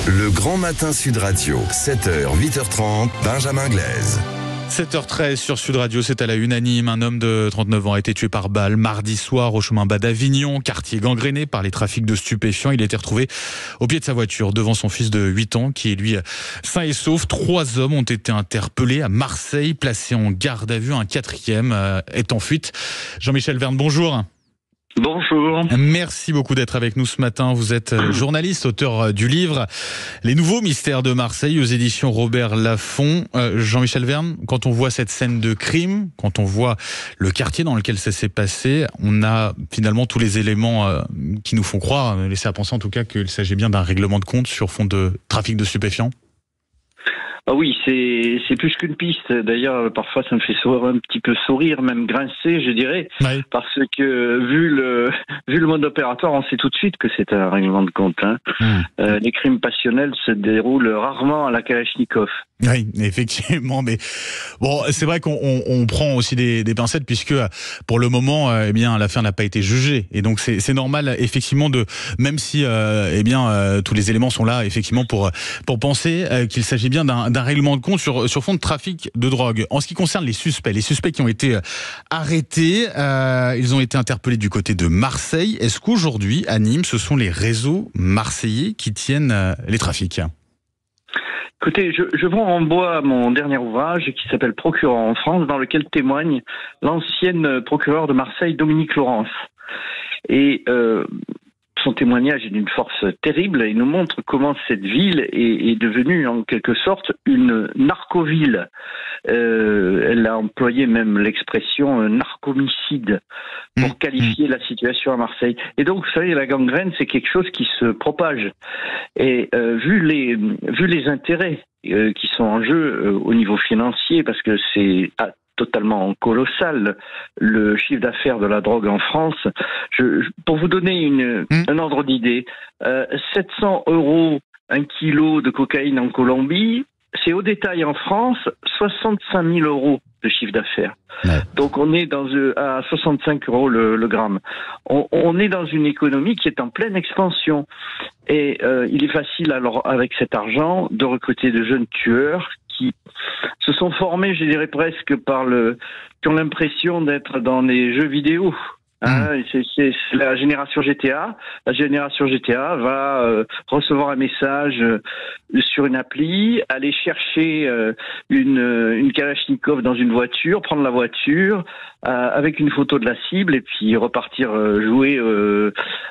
Le Grand Matin Sud Radio, 7h, 8h30, Benjamin Glaise. 7h13 sur Sud Radio, c'est à la unanime. Un homme de 39 ans a été tué par balle mardi soir au chemin bas d'Avignon, quartier gangréné par les trafics de stupéfiants. Il a été retrouvé au pied de sa voiture devant son fils de 8 ans qui est lui sain et sauf. 3 hommes ont été interpellés à Marseille, placés en garde à vue. Un 4e est en fuite. Jean-Michel Verne, bonjour. Bonjour. Merci beaucoup d'être avec nous ce matin. Vous êtes journaliste, auteur du livre Les nouveaux mystères de Marseille aux éditions Robert Laffont. Jean-Michel Verne, quand on voit cette scène de crime, quand on voit le quartier dans lequel ça s'est passé, on a finalement tous les éléments qui nous font croire, laisser à penser en tout cas qu'il s'agit bien d'un règlement de compte sur fond de trafic de stupéfiants. Ah oui, c'est plus qu'une piste. D'ailleurs, parfois, ça me fait un petit peu sourire, même grincer, je dirais, Ouais. parce que vu le mode opératoire, on sait tout de suite que c'est un règlement de compte. Les crimes passionnels se déroulent rarement à la Kalachnikov. Oui, effectivement, mais bon, c'est vrai qu'on prend aussi des pincettes puisque pour le moment, eh bien, l'affaire n'a pas été jugée et donc c'est normal effectivement même si tous les éléments sont là effectivement pour penser qu'il s'agit bien d'un règlement de compte sur fond de trafic de drogue. En ce qui concerne les suspects qui ont été arrêtés, ils ont été interpellés du côté de Marseille. Est-ce qu'aujourd'hui à Nîmes, ce sont les réseaux marseillais qui tiennent les trafics ? Écoutez, je vends en bois mon dernier ouvrage qui s'appelle Procureur en France, dans lequel témoigne l'ancienne procureure de Marseille, Dominique Laurence. Et son témoignage est d'une force terrible et nous montre comment cette ville est devenue en quelque sorte une narcoville. Elle a employé même l'expression narcomicide pour qualifier la situation à Marseille. Et donc, vous savez, la gangrène, c'est quelque chose qui se propage. Et vu les intérêts qui sont en jeu au niveau financier, parce que c'est totalement colossal le chiffre d'affaires de la drogue en France. Pour vous donner un ordre d'idée, 700 € un kilo de cocaïne en Colombie, c'est au détail en France 65 000 € de chiffre d'affaires. Ouais. Donc on est à 65 € le gramme. On est dans une économie qui est en pleine expansion. Et il est facile alors avec cet argent de recruter de jeunes tueurs qui se sont formés, je dirais presque, qui ont l'impression d'être dans les jeux vidéo. C'est la génération GTA. La génération GTA va recevoir un message sur une appli, aller chercher une Kalachnikov dans une voiture, prendre la voiture avec une photo de la cible et puis repartir jouer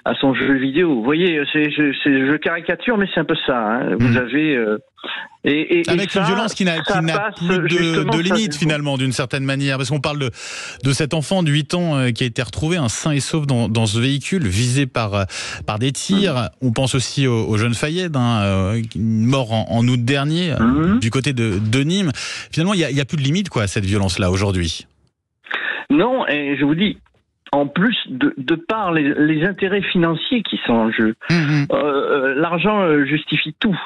à son jeu vidéo. Vous voyez, je caricature, mais c'est un peu ça. Vous avez avec une violence qui n'a plus de limite finalement, d'une certaine manière, parce qu'on parle de cet enfant de 8 ans qui a été retrouvé sain et sauf dans ce véhicule visé par des tirs. On pense aussi au jeune Fayed, mort en août dernier du côté de Nîmes. Finalement, il y a plus de limite à cette violence-là aujourd'hui. Non, et je vous dis, en plus de par les intérêts financiers qui sont en jeu, l'argent justifie tout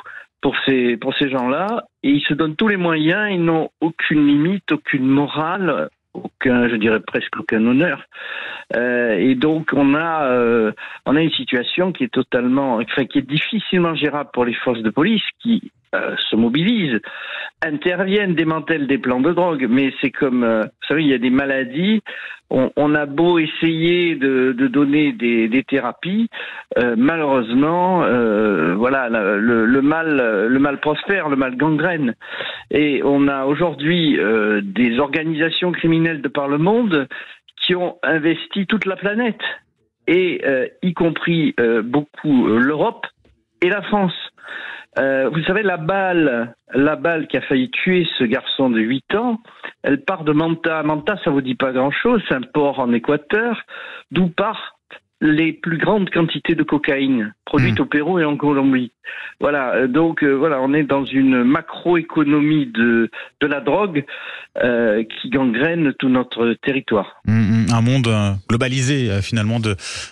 pour ces gens-là, et ils se donnent tous les moyens, ils n'ont aucune limite, aucune morale, je dirais presque aucun honneur. Et donc on a une situation qui est difficilement gérable pour les forces de police qui se mobilisent, interviennent, démantèlent des plans de drogue, mais c'est comme, vous savez, il y a des maladies, on a beau essayer de donner des thérapies, malheureusement, le mal prospère, le mal gangrène. Et on a aujourd'hui des organisations criminelles de par le monde qui ont investi toute la planète, et y compris beaucoup l'Europe et la France. Vous savez, la balle qui a failli tuer ce garçon de 8 ans, elle part de Manta. Manta, ça vous dit pas grand-chose, c'est un port en Équateur, d'où partent les plus grandes quantités de cocaïne produites au Pérou et en Colombie. Voilà, donc on est dans une macroéconomie de la drogue qui gangrène tout notre territoire. Un monde globalisé finalement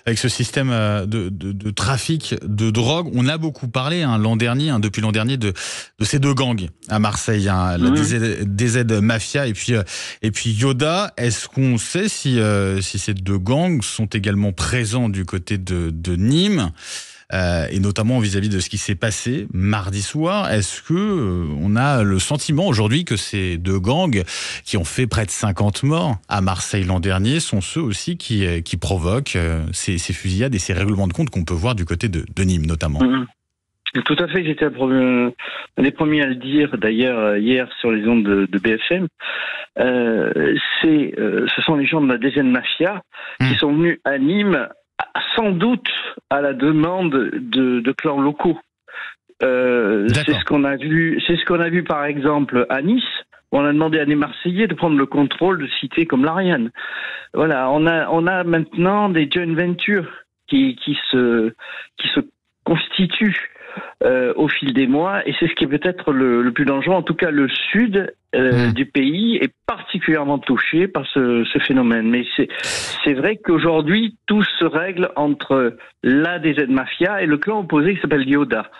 avec ce système de trafic de drogue. On a beaucoup parlé l'an dernier, depuis l'an dernier, de ces 2 gangs à Marseille, la DZ Mafia et puis Yoda. Est-ce qu'on sait si ces 2 gangs sont également présents du côté de Nîmes? et notamment vis-à-vis de ce qui s'est passé mardi soir. Est-ce que on a le sentiment aujourd'hui que ces deux gangs qui ont fait près de 50 morts à Marseille l'an dernier sont ceux aussi qui provoquent ces fusillades et ces règlements de compte qu'on peut voir du côté de Nîmes notamment? Tout à fait, j'étais un des premiers à le dire d'ailleurs hier sur les ondes de BFM. Ce sont les gens de la DZ Mafia qui sont venus à Nîmes, sans doute à la demande de clans locaux. C'est ce qu'on a vu par exemple à Nice. On a demandé à des Marseillais de prendre le contrôle de cités comme l'Ariane. Voilà, on a maintenant des joint ventures qui se constituent au fil des mois, et c'est ce qui est peut-être le plus dangereux. En tout cas, le sud du pays est particulièrement touché par ce phénomène. Mais c'est vrai qu'aujourd'hui, tout se règle entre la DZ Mafia et le clan opposé qui s'appelle Yoda.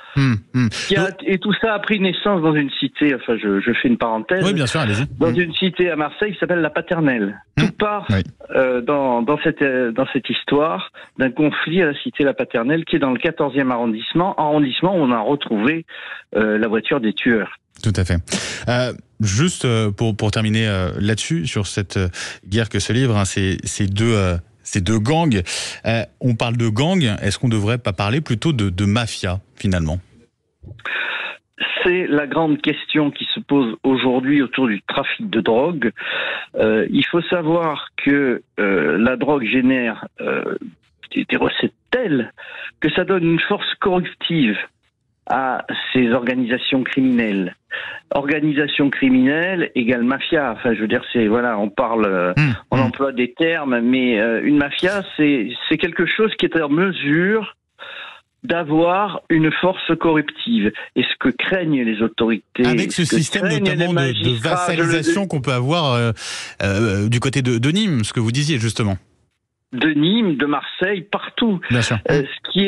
Et tout ça a pris naissance dans une cité, enfin je fais une parenthèse, oui, bien sûr, allez-y. Dans une cité à Marseille qui s'appelle La Paternelle. Tout part dans cette histoire d'un conflit à la cité La Paternelle qui est dans le 14e arrondissement où on a retrouvé la voiture des tueurs. Tout à fait. Juste pour terminer là-dessus, sur cette guerre que se livrent ces deux gangs, on parle de gangs, est-ce qu'on ne devrait pas parler plutôt de mafia finalement? C'est la grande question qui se pose aujourd'hui autour du trafic de drogue. Il faut savoir que la drogue génère des recettes telles que ça donne une force corruptive à ces organisations criminelles. Organisation criminelle égale mafia. Enfin, je veux dire, on parle, on emploie des termes, mais une mafia, c'est quelque chose qui est en mesure d'avoir une force corruptive. Et ce que craignent les autorités... Avec ce système notamment de vassalisation qu'on peut avoir du côté de Nîmes, ce que vous disiez justement. De Nîmes, de Marseille, partout. Bien sûr. Ce qui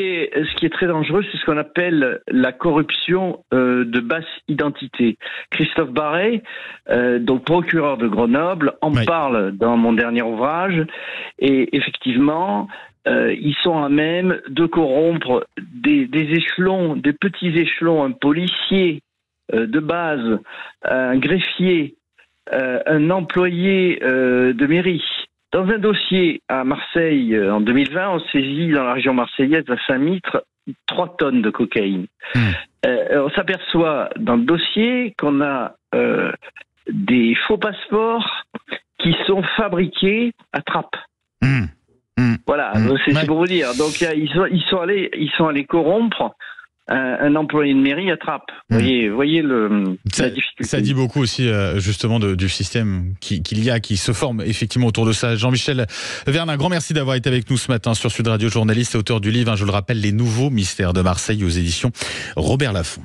est très dangereux, c'est ce qu'on appelle la corruption de basse identité. Christophe Barret, donc procureur de Grenoble, en parle dans mon dernier ouvrage. Et effectivement, ils sont à même de corrompre des échelons, des petits échelons, un policier de base, un greffier, un employé de mairie. Dans un dossier à Marseille en 2020, on saisit dans la région marseillaise à Saint-Mitre 3 tonnes de cocaïne. On s'aperçoit dans le dossier qu'on a des faux passeports qui sont fabriqués à Trappes. Voilà, c'est pour vous dire. Donc ils sont allés corrompre un employé de mairie à Trappes. Voyez la difficulté. Ça dit beaucoup aussi justement du système qui se forme effectivement autour de ça. Jean-Michel Verne, un grand merci d'avoir été avec nous ce matin sur Sud Radio, journaliste et auteur du livre, je le rappelle, Les Nouveaux Mystères de Marseille aux éditions Robert Laffont.